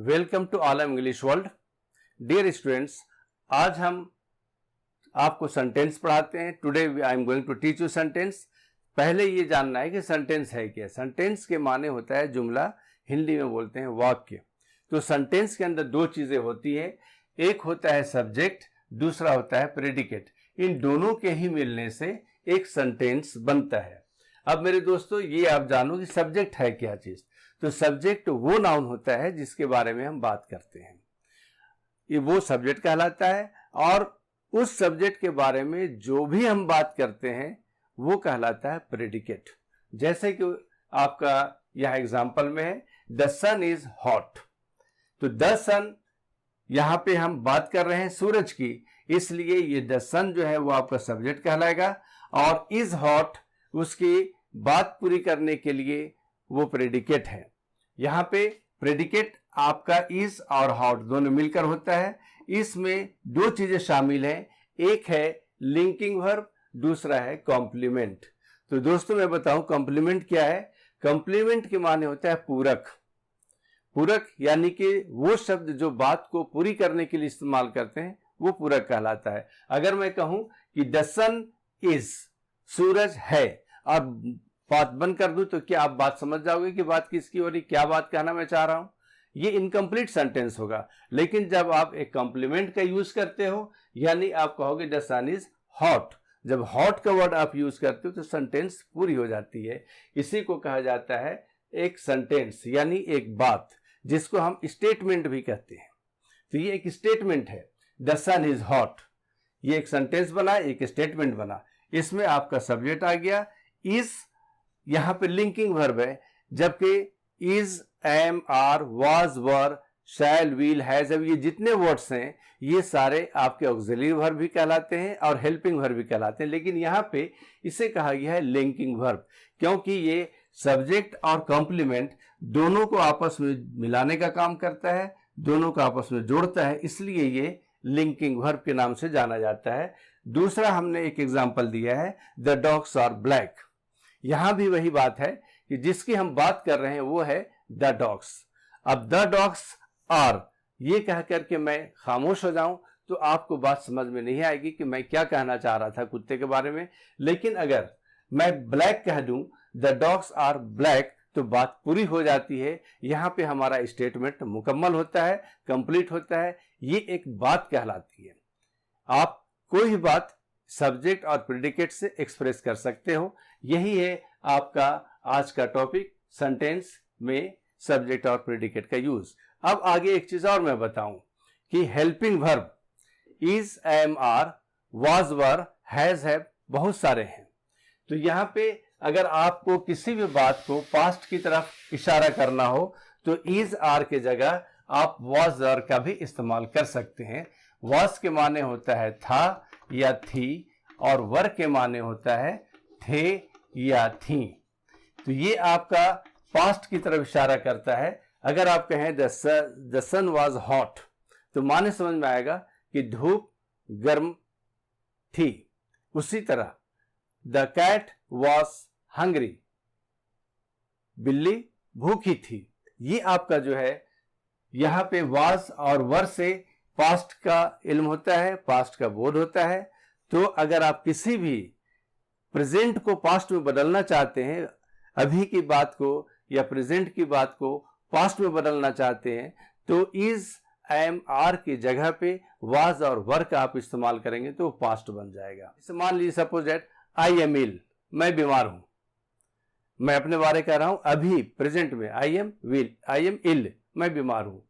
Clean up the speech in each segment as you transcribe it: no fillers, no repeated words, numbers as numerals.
Welcome to Alam English world. Dear students, आज हम आपको सेंटेंस पढ़ाते हैं। Today I am going to teach you sentence. पहले ये जानना है कि सेंटेंस है क्या। सेंटेंस के माने होता है जुमला, हिंदी में बोलते हैं वाक्य। तो सेंटेंस के अंदर दो चीजें होती है, एक होता है सब्जेक्ट, दूसरा होता है प्रेडिकेट। इन दोनों के ही मिलने से एक सेंटेंस बनता है। अब मेरे दोस्तों, ये आप जानो कि सब्जेक्ट है क्या चीज। तो सब्जेक्ट वो नाउन होता है जिसके बारे में हम बात करते हैं, ये वो सब्जेक्ट कहलाता है। और उस सब्जेक्ट के बारे में जो भी हम बात करते हैं वो कहलाता है प्रेडिकेट। जैसे कि आपका यह एग्जांपल में है, द सन इज हॉट। तो द सन, यहां पे हम बात कर रहे हैं सूरज की, इसलिए ये द सन जो है वो आपका सब्जेक्ट कहलाएगा। और इज हॉट उसकी बात पूरी करने के लिए वो प्रेडिकेट है। यहां पे प्रेडिकेट आपका इज और हॉट दोनों मिलकर होता है। इसमें दो चीजें शामिल हैं, एक है लिंकिंग वर्ब, दूसरा है कॉम्प्लीमेंट। तो दोस्तों मैं बताऊं कॉम्प्लीमेंट क्या है। कॉम्प्लीमेंट के माने होता है पूरक। पूरक यानी कि वो शब्द जो बात को पूरी करने के लिए इस्तेमाल करते हैं वो पूरक कहलाता है। अगर मैं कहूं कि द सन इज, सूरज है, और बात बंद कर दूं, तो क्या आप बात समझ जाओगे कि बात किसकी हो रही, क्या बात कहना मैं चाह रहा हूं। ये इनकम्प्लीट सेंटेंस होगा। लेकिन जब आप एक कॉम्प्लीमेंट का यूज करते हो, यानी आप कहोगे द सन इज हॉट, जब हॉट का वर्ड आप यूज करते हो तो सेंटेंस पूरी हो जाती है। इसी को कहा जाता है एक सेंटेंस, यानी एक बात, जिसको हम स्टेटमेंट भी कहते हैं। तो ये एक स्टेटमेंट है, द सन इज हॉट। ये एक सेंटेंस बना, एक स्टेटमेंट बना। इसमें आपका सब्जेक्ट आ गया, इज यहां पे लिंकिंग वर्ब है, जबकि is, am, are, was, were, shall, will, has, अब ये जितने वर्ड्स हैं ये सारे आपके ऑक्सिलरी वर्ब भी कहलाते हैं और हेल्पिंग वर्ब भी कहलाते हैं। लेकिन यहां पे इसे कहा गया है लिंकिंग वर्ब, क्योंकि ये सब्जेक्ट और कॉम्प्लीमेंट दोनों को आपस में मिलाने का काम करता है, दोनों को आपस में जोड़ता है, इसलिए ये लिंकिंग वर्ब के नाम से जाना जाता है। दूसरा हमने एक एग्जांपल दिया है, द डॉग्स आर ब्लैक। यहां भी वही बात है कि जिसकी हम बात कर रहे हैं वो है द डॉग्स। अब द डॉग्स आर ये कह करके मैं खामोश हो जाऊं तो आपको बात समझ में नहीं आएगी कि मैं क्या कहना चाह रहा था कुत्ते के बारे में। लेकिन अगर मैं ब्लैक कह दूं, द डॉग्स आर ब्लैक, तो बात पूरी हो जाती है। यहां पे हमारा स्टेटमेंट मुकम्मल होता है, कंप्लीट होता है। ये एक बात कहलाती है। आप कोई भी बात सब्जेक्ट और प्रेडिकेट से एक्सप्रेस कर सकते हो। यही है आपका आज का टॉपिक, सेंटेंस में सब्जेक्ट और प्रेडिकेट का यूज। अब आगे एक चीज और मैं बताऊं कि helping verb is, am, are, was, were, has, have बहुत सारे हैं। तो यहां पे अगर आपको किसी भी बात को पास्ट की तरफ इशारा करना हो तो इज, आर के जगह आप वाज, वर का भी इस्तेमाल कर सकते हैं। वाज के माने होता है था या थी, और वर के माने होता है थे या थी। तो ये आपका पास्ट की तरफ इशारा करता है। अगर आप कहें द सन वाज हॉट, तो माने समझ में आएगा कि धूप गर्म थी। उसी तरह द कैट वॉज हंग्री, बिल्ली भूखी थी। ये आपका जो है यहां पे वाज और वर से पास्ट का इल्म होता है, पास्ट का बोध होता है। तो अगर आप किसी भी प्रेजेंट को पास्ट में बदलना चाहते हैं, अभी की बात को या प्रेजेंट की बात को पास्ट में बदलना चाहते हैं, तो इज, एम, आर की जगह पे वाज और वर का आप इस्तेमाल करेंगे तो पास्ट बन जाएगा। मान लीजिए suppose that I am ill, मैं बीमार हूं। मैं अपने बारे कह रहा हूं अभी प्रेजेंट में, आई एम इल, मैं बीमार हूं।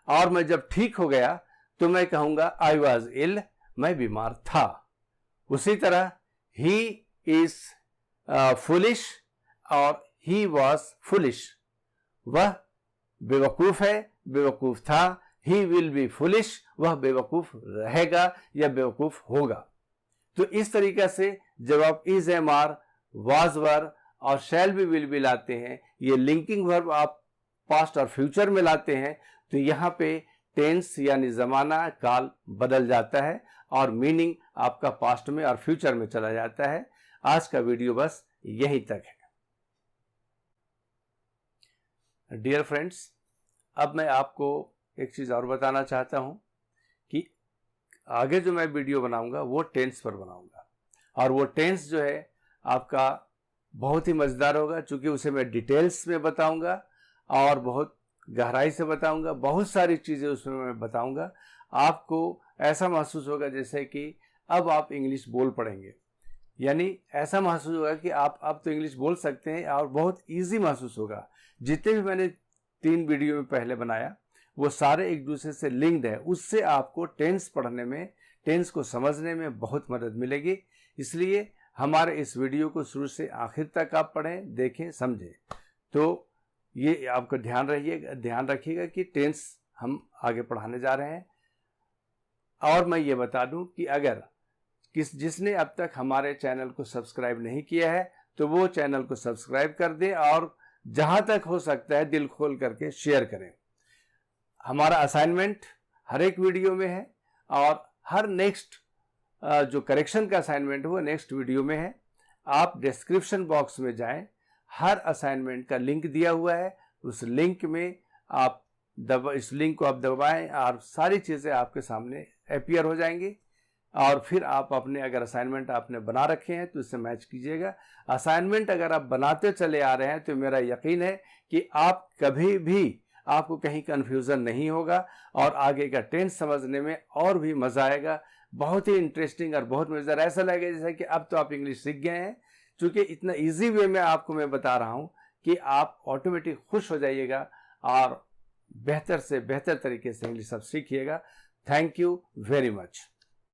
और मैं जब ठीक हो गया तो मैं कहूंगा आई वॉज इल, मैं बीमार था। उसी तरह ही इज फुलिश और ही वॉज फुलिश, वह बेवकूफ है, बेवकूफ था। ही विल बी फुलिश, वह बेवकूफ रहेगा या बेवकूफ होगा। तो इस तरीके से जब आप इज, एम, आर, वाज, वर और शैल बी, विल बी लाते हैं, ये लिंकिंग वर्ब आप पास्ट और फ्यूचर में लाते हैं, तो यहां पे टेंस यानी जमाना, काल बदल जाता है और मीनिंग आपका पास्ट में और फ्यूचर में चला जाता है। आज का वीडियो बस यहीं तक है। डियर फ्रेंड्स, अब मैं आपको एक चीज़ और बताना चाहता हूँ कि आगे जो मैं वीडियो बनाऊंगा वो टेंस पर बनाऊंगा, और वो टेंस जो है आपका बहुत ही मज़ेदार होगा, क्योंकि उसे मैं डिटेल्स में बताऊंगा और बहुत गहराई से बताऊंगा, बहुत सारी चीज़ें उसमें मैं बताऊंगा। आपको ऐसा महसूस होगा जैसे कि अब आप इंग्लिश बोल पड़ेंगे, यानी ऐसा महसूस होगा कि आप अब तो इंग्लिश बोल सकते हैं, और बहुत इजी महसूस होगा। जितने भी मैंने 3 वीडियो में पहले बनाया वो सारे एक दूसरे से लिंक्ड है, उससे आपको टेंस पढ़ने में, टेंस को समझने में बहुत मदद मिलेगी। इसलिए हमारे इस वीडियो को शुरू से आखिर तक आप पढ़ें, देखें, समझें। तो ये आपको ध्यान रखिएगा कि टेंस हम आगे पढ़ाने जा रहे हैं। और मैं ये बता दूं कि अगर जिसने अब तक हमारे चैनल को सब्सक्राइब नहीं किया है तो वो चैनल को सब्सक्राइब कर दें, और जहां तक हो सकता है दिल खोल करके शेयर करें। हमारा असाइनमेंट हर एक वीडियो में है, और हर नेक्स्ट जो करेक्शन का असाइनमेंट है वो नेक्स्ट वीडियो में है। आप डिस्क्रिप्शन बॉक्स में जाएं, हर असाइनमेंट का लिंक दिया हुआ है, उस लिंक में आप इस लिंक को आप दबाएं और सारी चीज़ें आपके सामने अपीयर हो जाएंगी। और फिर आप अपने, अगर असाइनमेंट आपने बना रखे हैं तो इससे मैच कीजिएगा। असाइनमेंट अगर आप बनाते चले आ रहे हैं तो मेरा यकीन है कि आप कभी भी, आपको कहीं कन्फ्यूज़न नहीं होगा, और आगे का टेंस समझने में और भी मज़ा आएगा। बहुत ही इंटरेस्टिंग और बहुत मज़ेदार, ऐसा लगेगा जैसे कि अब तो आप इंग्लिश सीख गए हैं, क्योंकि इतना ईजी वे में आपको मैं बता रहा हूँ कि आप ऑटोमेटिक खुश हो जाइएगा और बेहतर से बेहतर तरीके से इंग्लिश आप सीखिएगा। Thank you very much.